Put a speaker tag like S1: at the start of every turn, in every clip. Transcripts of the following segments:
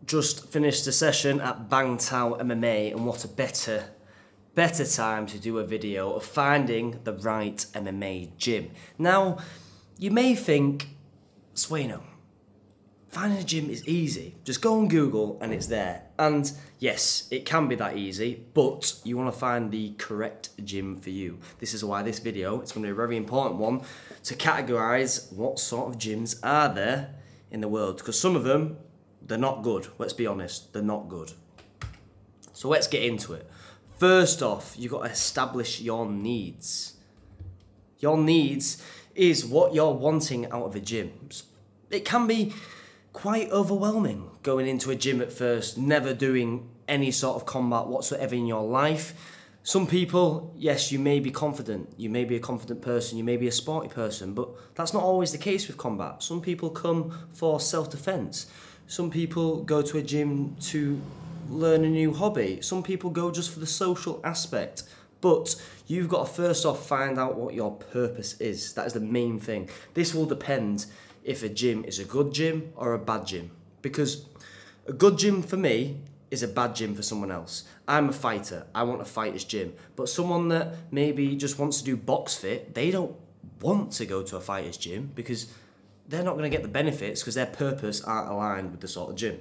S1: just finished a session at Bangtao MMA, and what a better time to do a video of finding the right MMA gym. Now, you may think, Sweno, finding a gym is easy. Just go on Google and it's there. And yes, it can be that easy, but you want to find the correct gym for you. This is why this video, it's going to be a very important one, to categorise what sort of gyms are there in the world. Because some of them, they're not good. Let's be honest, they're not good. So let's get into it. First off, you've got to establish your needs. Your needs is what you're wanting out of a gym. It can be quite overwhelming going into a gym at first, never doing any sort of combat whatsoever in your life. Some people, yes, you may be confident, you may be a confident person, you may be a sporty person, but that's not always the case with combat. Some people come for self-defense. Some people go to a gym to learn a new hobby. Some people go just for the social aspect. But you've got to first off find out what your purpose is. That is the main thing. This will depend if a gym is a good gym or a bad gym. Because a good gym for me is a bad gym for someone else. I'm a fighter. I want a fighter's gym. But someone that maybe just wants to do box fit, they don't want to go to a fighter's gym because they're not going to get the benefits because their purpose aren't aligned with the sort of gym.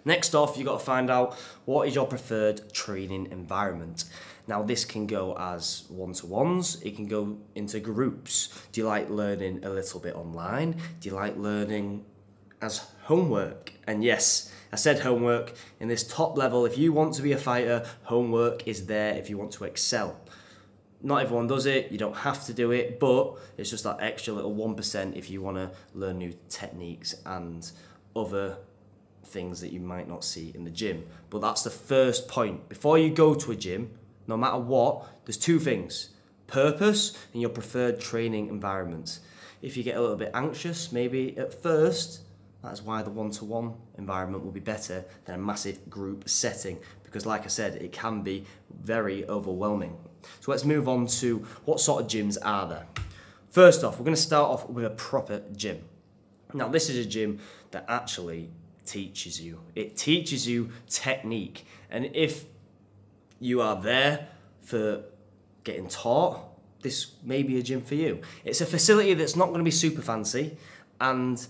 S1: Next off, you've got to find out what is your preferred training environment. Now, this can go as one-to-ones, it can go into groups. Do you like learning a little bit online? Do you like learning as homework? And yes, I said homework. In this top level, if you want to be a fighter, homework is there if you want to excel. Not everyone does it, you don't have to do it, but it's just that extra little 1% if you want to learn new techniques and other things that you might not see in the gym. But that's the first point. Before you go to a gym, no matter what, there's two things: purpose and your preferred training environment. If you get a little bit anxious, maybe at first, that's why the one-to-one environment will be better than a massive group setting, because like I said, it can be very overwhelming. So let's move on to what sort of gyms are there. First off, we're going to start off with a proper gym. Now, this is a gym that actually teaches you. It teaches you technique. And if you are there for getting taught, this may be a gym for you. It's a facility that's not going to be super fancy, and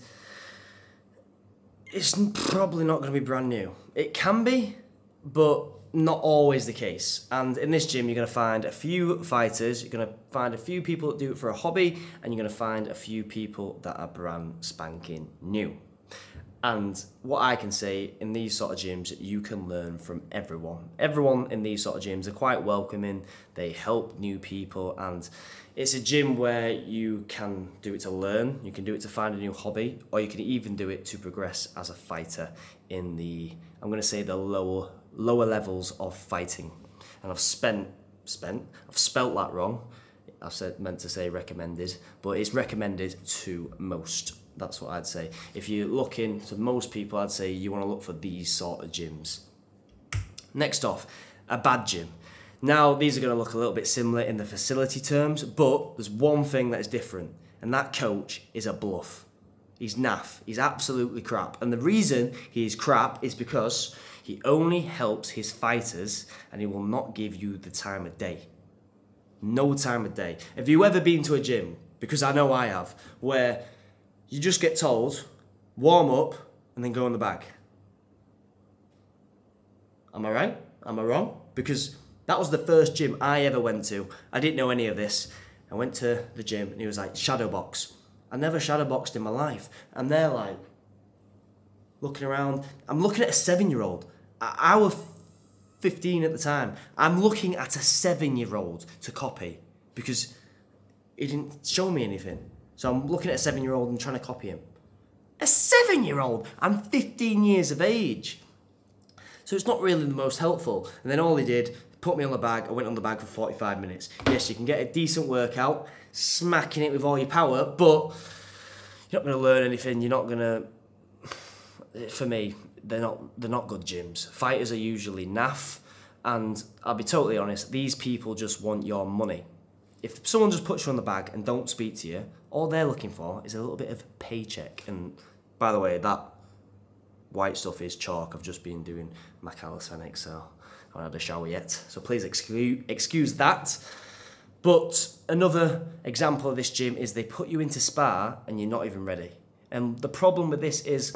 S1: it's probably not going to be brand new. It can be, but not always the case. And in this gym, you're going to find a few fighters, you're going to find a few people that do it for a hobby, and you're going to find a few people that are brand spanking new. And what I can say, in these sort of gyms, you can learn from everyone. Everyone in these sort of gyms are quite welcoming, they help new people, and it's a gym where you can do it to learn, you can do it to find a new hobby, or you can even do it to progress as a fighter in the, I'm going to say, the lower levels of fighting. And I've spelt that wrong. Meant to say recommended, but it's recommended to most. That's what I'd say. If you're looking to most people, I'd say you want to look for these sort of gyms. Next off, a bad gym. Now, these are going to look a little bit similar in the facility terms, but there's one thing that is different, and that coach is a bluff. He's naff. He's absolutely crap. And the reason he is crap is because he only helps his fighters, and he will not give you the time of day. No time of day. Have you ever been to a gym, because I know I have, where you just get told, warm up, and then go in the bag? Am I right? Am I wrong? Because that was the first gym I ever went to. I didn't know any of this. I went to the gym, and he was like, shadow box. I never shadow boxed in my life. And they're like, looking around. I'm looking at a 7-year-old. I was 15 at the time. I'm looking at a 7-year-old to copy because he didn't show me anything. So I'm looking at a 7-year-old and trying to copy him. A 7-year-old! I'm 15 years of age. So it's not really the most helpful. And then all he did, put me on the bag. I went on the bag for 45 minutes. Yes, you can get a decent workout, smacking it with all your power, but you're not going to learn anything. You're not going to... For me, they're not good gyms. Fighters are usually naff, and I'll be totally honest, these people just want your money. If someone just puts you on the bag and don't speak to you, all they're looking for is a little bit of paycheck. And by the way, that white stuff is chalk. I've just been doing my calisthenics, so I haven't had a shower yet. So please excuse that. But another example of this gym is they put you into spar and you're not even ready. And the problem with this is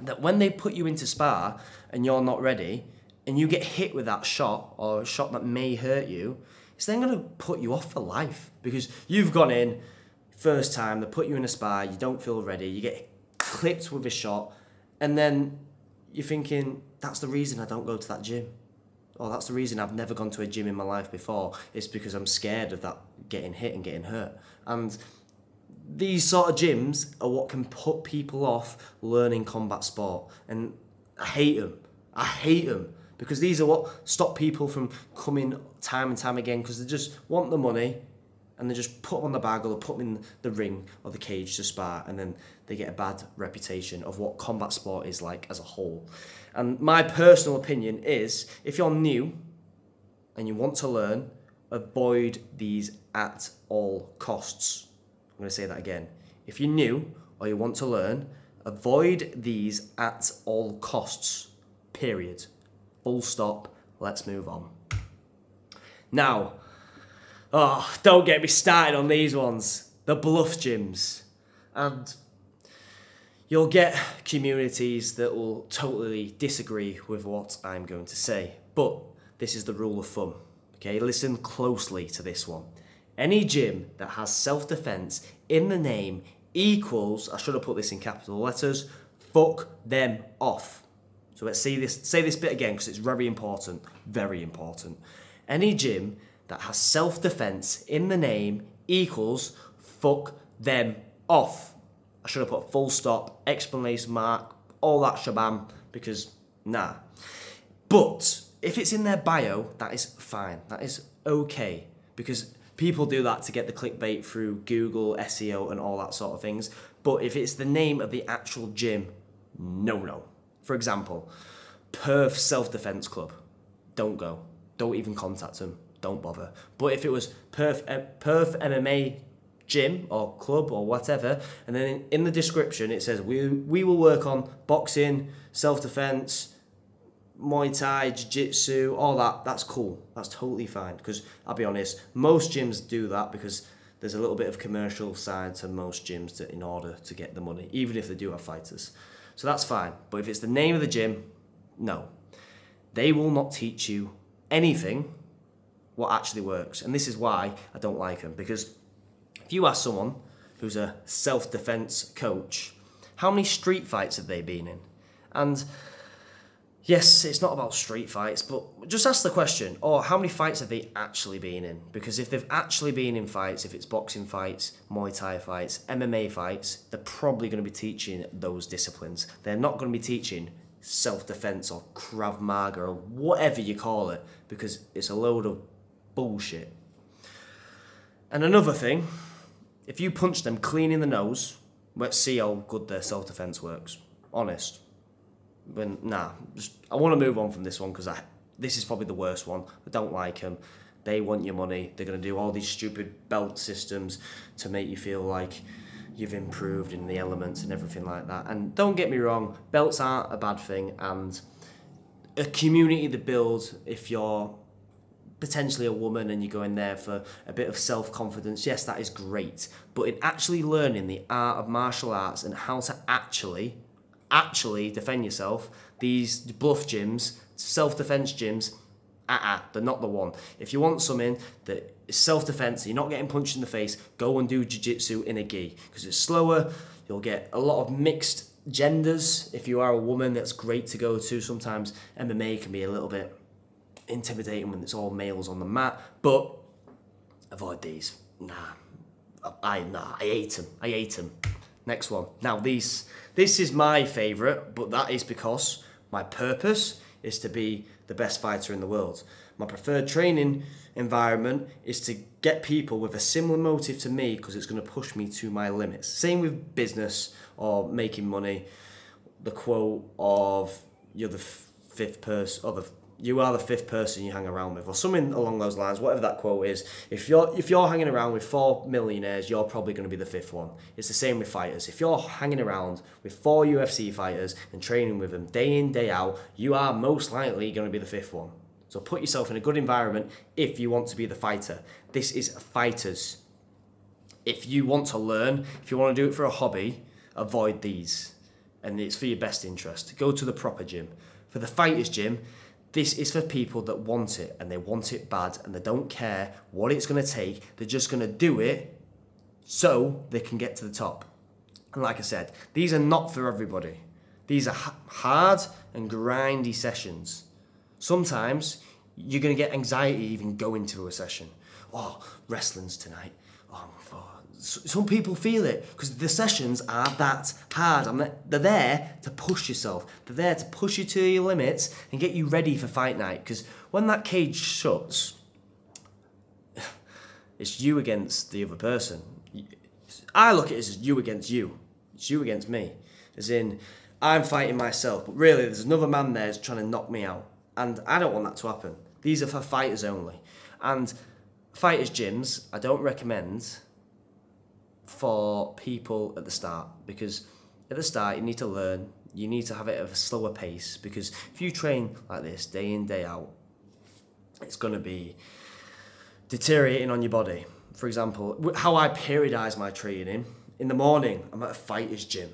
S1: that when they put you into spar and you're not ready, and you get hit with that shot, or a shot that may hurt you, it's then going to put you off for life, because you've gone in, first time, they put you in a spar, you don't feel ready, you get clipped with a shot, and then you're thinking, that's the reason I don't go to that gym. Or that's the reason I've never gone to a gym in my life before. It's because I'm scared of that getting hit and getting hurt. And these sort of gyms are what can put people off learning combat sport. And I hate them. I hate them. Because these are what stop people from coming time and time again, because they just want the money and they just put them on the bag, or they put them in the ring or the cage to spar, and then they get a bad reputation of what combat sport is like as a whole. And my personal opinion is, if you're new and you want to learn, avoid these at all costs. I'm going to say that again. If you're new or you want to learn, avoid these at all costs. Period. Full stop. Let's move on. Now, don't get me started on these ones. The bluff gyms. And you'll get communities that will totally disagree with what I'm going to say. But this is the rule of thumb. Okay, listen closely to this one. Any gym that has self-defense in the name equals, I should have put this in capital letters, fuck them off. So let's say this bit again, because it's very important, very important. Any gym that has self-defense in the name equals fuck them off. I should have put full stop, explanation mark, all that shabam, because nah. But if it's in their bio, that is fine. That is okay, because people do that to get the clickbait through Google, SEO and all that sort of things. But if it's the name of the actual gym, no. For example, Perth Self-Defense Club, don't go. Don't even contact them. Don't bother. But if it was Perth MMA gym or club or whatever, and then in the description it says we will work on boxing, self-defense, Muay Thai, Jiu-Jitsu, all that, that's cool. That's totally fine, because I'll be honest, most gyms do that because there's a little bit of commercial side to most gyms in order to get the money, even if they do have fighters. So that's fine. But if it's the name of the gym, no. They will not teach you anything what actually works. And this is why I don't like them. Because if you ask someone who's a self-defense coach, how many street fights have they been in? And yes, it's not about street fights, but just ask the question, or how many fights have they actually been in? Because if they've actually been in fights, if it's boxing fights, Muay Thai fights, MMA fights, they're probably going to be teaching those disciplines. They're not going to be teaching self-defense or Krav Maga or whatever you call it, because it's a load of bullshit. And another thing, if you punch them clean in the nose, let's see how good their self-defense works. Honest. I want to move on from this one, because this is probably the worst one. I don't like them. They want your money. They're going to do all these stupid belt systems to make you feel like you've improved in the elements and everything like that. And don't get me wrong, belts aren't a bad thing, and a community to build if you're potentially a woman and you go in there for a bit of self-confidence, yes, that is great. But in actually learning the art of martial arts and how to actually defend yourself, these bluff gyms, self-defense gyms, they're not the one. If you want something that is self-defense, you're not getting punched in the face, go and do jiu-jitsu in a gi, because it's slower. You'll get a lot of mixed genders. If you are a woman, that's great to go to. Sometimes MMA can be a little bit intimidating when it's all males on the mat, but avoid these. I hate them. Next one. Now this is my favourite, but that is because my purpose is to be the best fighter in the world. My preferred training environment is to get people with a similar motive to me, because it's going to push me to my limits. Same with business or making money. The quote of you're the fifth person, or you are the fifth person you hang around with, or something along those lines, whatever that quote is. If you're hanging around with 4 millionaires, you're probably going to be the fifth one. It's the same with fighters. If you're hanging around with 4 UFC fighters and training with them day in, day out, you are most likely going to be the fifth one. So put yourself in a good environment if you want to be the fighter. This is fighters. If you want to learn, if you want to do it for a hobby, avoid these. And it's for your best interest. Go to the proper gym. For the fighters gym, this is for people that want it, and they want it bad, and they don't care what it's going to take. They're just going to do it so they can get to the top. And like I said, these are not for everybody. These are hard and grindy sessions. Sometimes you're going to get anxiety even going to a session. Oh, wrestling's tonight. Oh, some people feel it because the sessions are that hard. They're there to push yourself. They're there to push you to your limits and get you ready for fight night. Because when that cage shuts, it's you against the other person. I look at it as you against you. It's you against me. As in, I'm fighting myself, but really there's another man there who's trying to knock me out. And I don't want that to happen. These are for fighters only. And fighters gyms, I don't recommend for people at the start, because at the start you need to learn, you need to have it at a slower pace, because if you train like this day in, day out, it's going to be deteriorating on your body. For example, how I periodise my training: in the morning I'm at a fighter's gym,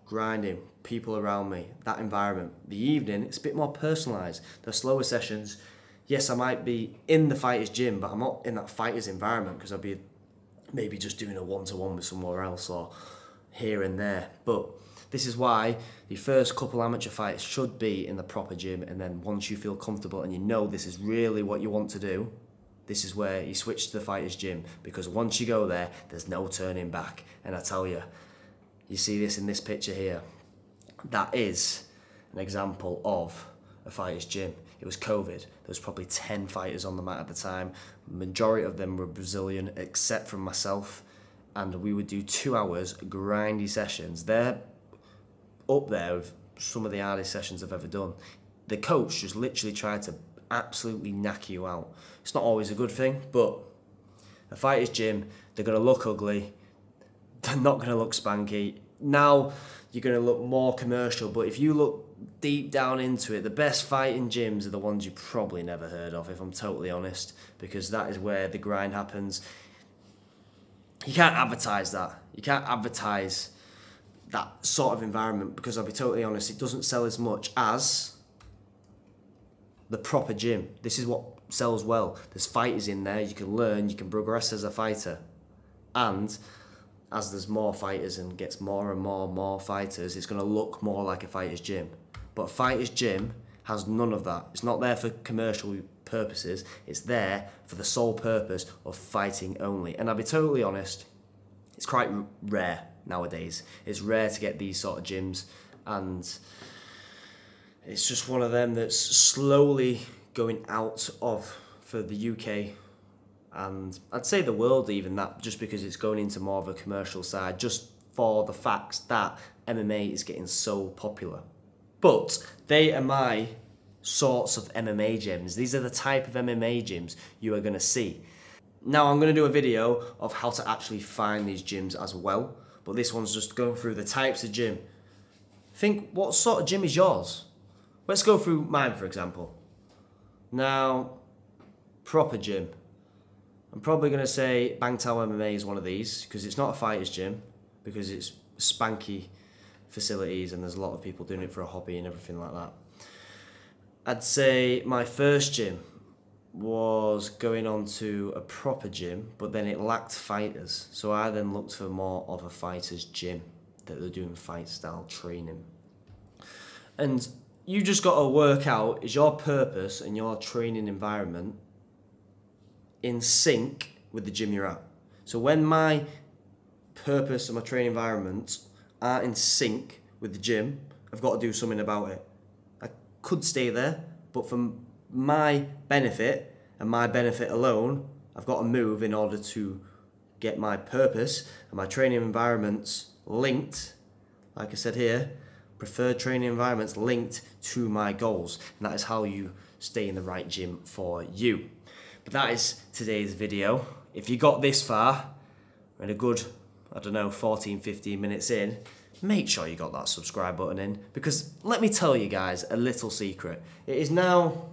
S1: grinding, people around me, that environment. The evening, it's a bit more personalised. The slower sessions, yes, I might be in the fighter's gym, but I'm not in that fighter's environment because I'll be maybe just doing a one-to-one with somewhere else or here and there. But this is why the first couple amateur fights should be in the proper gym, and then once you feel comfortable and you know this is really what you want to do, this is where you switch to the fighter's gym, because once you go there, there's no turning back. And I tell you, you see this in this picture here, that is an example of a fighter's gym. It was COVID. There was probably 10 fighters on the mat at the time. Majority of them were Brazilian, except for myself. And we would do 2 hours, grindy sessions. They're up there with some of the hardest sessions I've ever done. The coach just literally tried to absolutely knack you out. It's not always a good thing, but a fighter's gym, they're going to look ugly. They're not going to look spanky. Now you're going to look more commercial, but if you look deep down into it, the best fighting gyms are the ones you probably never heard of, if I'm totally honest, because that is where the grind happens. You can't advertise that. You can't advertise that sort of environment, because I'll be totally honest, it doesn't sell as much as the proper gym. This is what sells well. There's fighters in there, you can learn, you can progress as a fighter. And as there's more fighters and gets more and more fighters, it's going to look more like a fighter's gym. But a fighter's gym has none of that. It's not there for commercial purposes. It's there for the sole purpose of fighting only. And I'll be totally honest, it's quite rare nowadays. It's rare to get these sort of gyms, and it's just one of them that's slowly going out of, for the UK, and I'd say the world even, that just because it's going into more of a commercial side, just for the fact that MMA is getting so popular. But they are my sorts of MMA gyms. These are the type of MMA gyms you are going to see. Now I'm going to do a video of how to actually find these gyms as well, but this one's just going through the types of gym. Think, what sort of gym is yours? Let's go through mine, for example. Now, proper gym. I'm probably going to say Bangtao MMA is one of these, because it's not a fighter's gym, because it's spanky facilities and there's a lot of people doing it for a hobby and everything like that. I'd say my first gym was going on to a proper gym, but then it lacked fighters, so I then looked for more of a fighter's gym that they're doing fight style training. And you just got to work out, is your purpose and your training environment in sync with the gym you're at? So when my purpose and my training environment aren't in sync with the gym, I've got to do something about it. I could stay there, but for my benefit and my benefit alone, I've got to move in order to get my purpose and my training environments linked, like I said here, preferred training environments linked to my goals. And that is how you stay in the right gym for you. But that is today's video. If you got this far, we're in a good, 14, 15 minutes in, make sure you got that subscribe button in, because let me tell you guys a little secret. It is now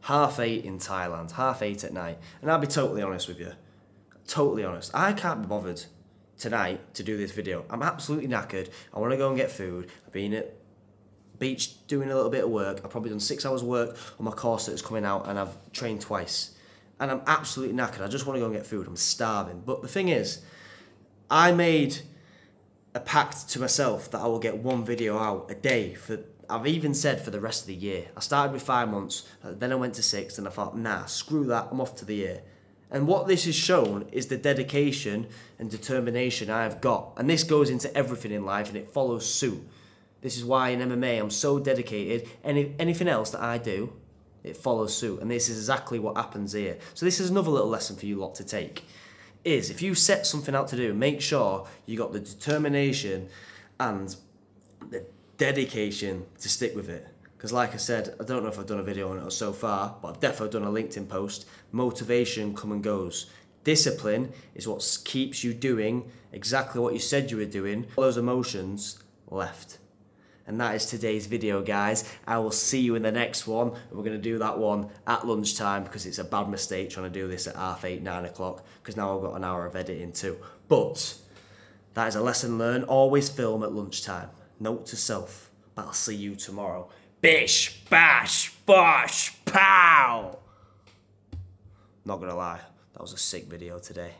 S1: 8:30 in Thailand, 8:30 at night, and I'll be totally honest with you. Totally honest. I can't be bothered tonight to do this video. I'm absolutely knackered. I want to go and get food. I've been at beach doing a little bit of work. I've probably done 6 hours work on my course that's coming out, and I've trained twice. And I'm absolutely knackered. I just want to go and get food. I'm starving. But the thing is, I made a pact to myself that I will get 1 video out a day for, I've even said, for the rest of the year. I started with 5 months, then I went to 6, and I thought, nah, screw that, I'm off to the year. And what this has shown is the dedication and determination I've got. And this goes into everything in life, and it follows suit. This is why in MMA I'm so dedicated, and anything else that I do, it follows suit. And this is exactly what happens here. So this is another little lesson for you lot to take. Is if you set something out to do, make sure you got the determination and the dedication to stick with it. Because like I said, I don't know if I've done a video on it so far, but I've definitely done a LinkedIn post. Motivation comes and goes. Discipline is what keeps you doing exactly what you said you were doing. All those emotions left. And that is today's video, guys. I will see you in the next one. And we're going to do that one at lunchtime, because it's a bad mistake trying to do this at 8:30, 9 o'clock, because now I've got an hour of editing too. But that is a lesson learned. Always film at lunchtime. Note to self. But I'll see you tomorrow. Bish, bash, bosh, pow! Not gonna lie, that was a sick video today.